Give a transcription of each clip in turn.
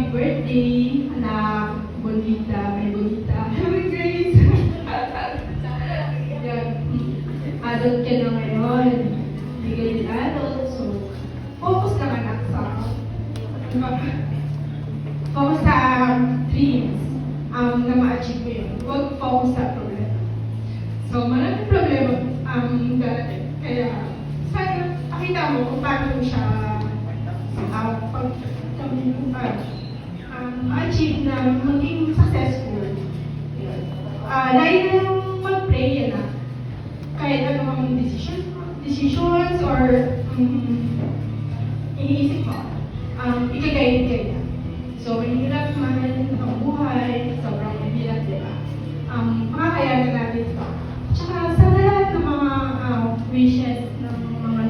happy birthday, anak, Bonita, may Bonita. Happy Grace! Yan. Adult ka na ngayon. Bigay din adult. So, focus lang anak focus sa dreams na ma-achieve mo yun. Huwag focus sa problema. So, maraming problema darating. Kaya, sana pakita mo kung paano mo siya ma-achieve na maging successful. Dahil na lang mag-pray yan kahit anong decisions or iniisip mo, ikagayad kayo na. So, mahirap man ang buhay, sobrang mahirap, diba? Makakayanan natin ito. Tsaka sa lahat ng mga wishes ng mga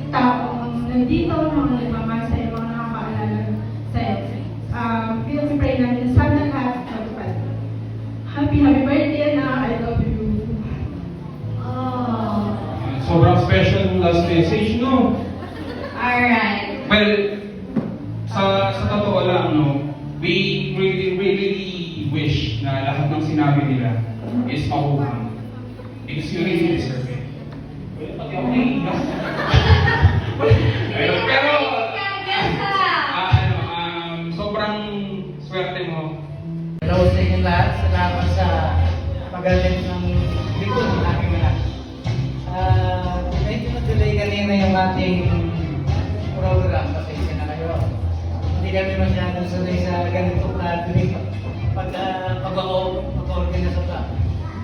taong nandito, mga nagmamahal sa'yo, mga nakakaalala sa'yo. Pray namin sana lahat magpapal. Happy birthday, anak. I love you. Oh. Sobrang special ng last message, no? Alright. Well, sa totoo lang, no, we really wish na lahat ng sinabi nila is makuha. Because you really deserve it. Pati ako naiiyak. Pero, sobrang swerte mo. Hello sa inyo lahat. Salamat sa pagalit ng likod ng aking anak. Medyo na-delay kanina yung ating program. Pasensya na kayo. Hindi kami masyadong sanay sa ganito na pag-organisa pa.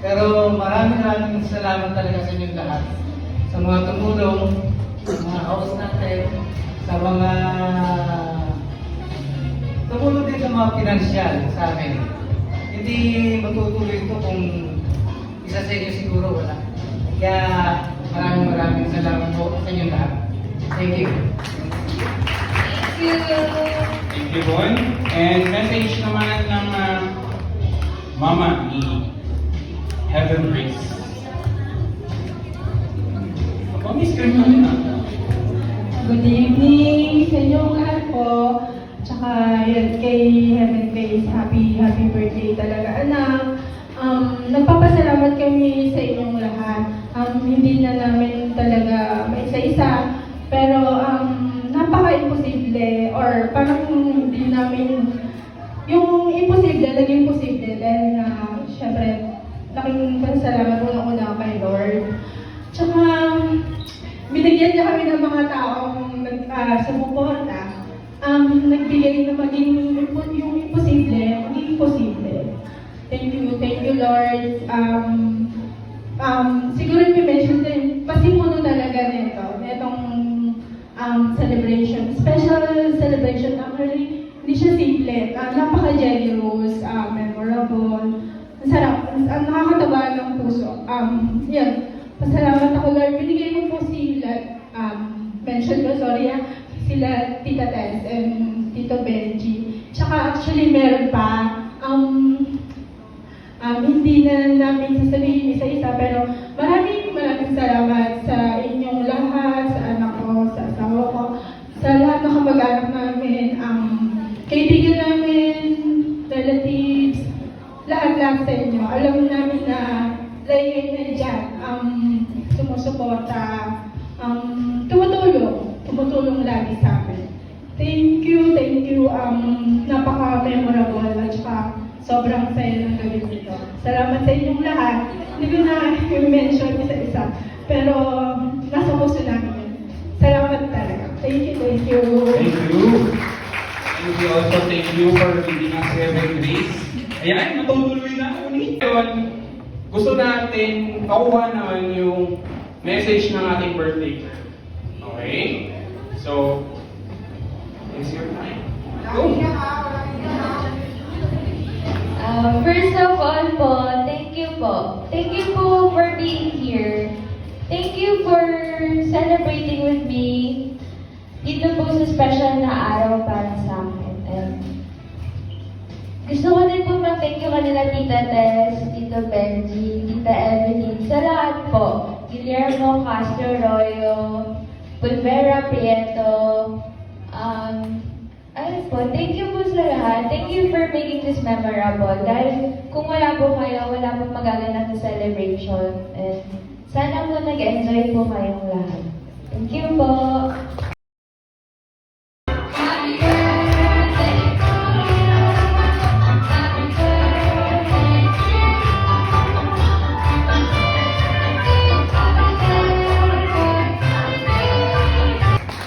Pero maraming salamat talaga sa inyong lahat. Sa mga tumulong, sa mga host natin, sa mga tumulong din sa mga pinansyal sa amin. Hindi matutuloy ito kung isa sa inyo siguro wala. Kaya maraming salamat po sa inyong lahat. Thank you. Thank you. Thank you, Bon. And message naman ng mama ni Heaven Grace. Miss ka naman na. Good evening sa inyong lahat po. Tsaka yun, kay Heaven Grace, happy birthday talaga, anak. Nagpapasalamat kami sa inyong lahat. Hindi na namin talaga maisa-isa, pero napaka-imposible or parang hindi namin yung imposible, naging posible dahil na syempre laking pasalamat unang-una kay Lord. Tsaka binigyan niya kami ng mga taong sumuporta. Nagbigay na maging yung imposible, maging posible. Thank you Lord. Siguro i-mention din, pasimuno talaga netong celebration. Special celebration, actually, hindi siya simple. Napaka-generous, memorable, ang sarap, nakakataba ng puso. Yan, pasalamat ako Lord, binigay mo po sila, mention ko, sorry sila Tita Tess and Tito Benji. Tsaka actually meron pa, hindi na namin sasabihin isa-isa, pero maraming salamat sa inyong lahat, sa anak ko, sa asawa ko, sa lahat ng kamag-anak namin, kaibigan namin, relatives, lahat sa inyo. Alam namin na lagay na dyan, sumusuporta, tumutulong lagi sa amin. Thank you, napaka-memorable at saka sobrang saya ng gawin nito. Salamat sa inyong lahat. Hindi ko na i-mention isa-isa, pero nasa puso namin yun. Salamat talaga. Thank you. Thank you. And we also thank you for leading us, Heaven Grace. Ayan, matutuloy na ulit. Gusto natin makuha naman yung message ng ating birthday. Okay? So, it's your time. Go! First of all po, thank you po. Thank you po for being here. Thank you for celebrating with me. Ito po sa special na araw para sa akin. And gusto ko din po mag-thank you kanila Tita Tess, Tito Benji, Tita Evelyn, sa lahat po. Guillermo Castro Royo, Pulvera Prieto, ayun po, thank you po sa lahat. lahat, thank you for making this memorable. Dahil kung wala po kayo, wala pong magaganap na celebration. And sana po nag-enjoy po kayong lahat. Thank you po. Happy birthday to you. Happy birthday to you.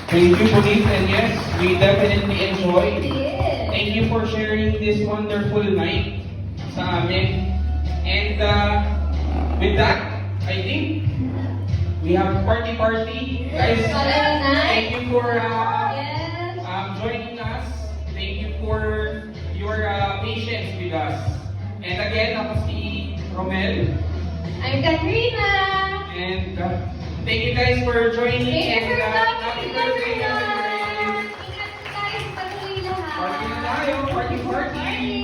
Thank you, Puneet, and yes, we definitely enjoyed. Yes. Thank you for sharing this wonderful night sa amin. And with that, I think we have party. Guys, thank you for Yes. joining us. Thank you for your patience with us. And again, ako si Romel. I'm Katrina. And thank you guys for joining. Thank you And for happy coming, birthday, everyone. everybody. Ingat guys, patuloy lahat. Party na tayo, party.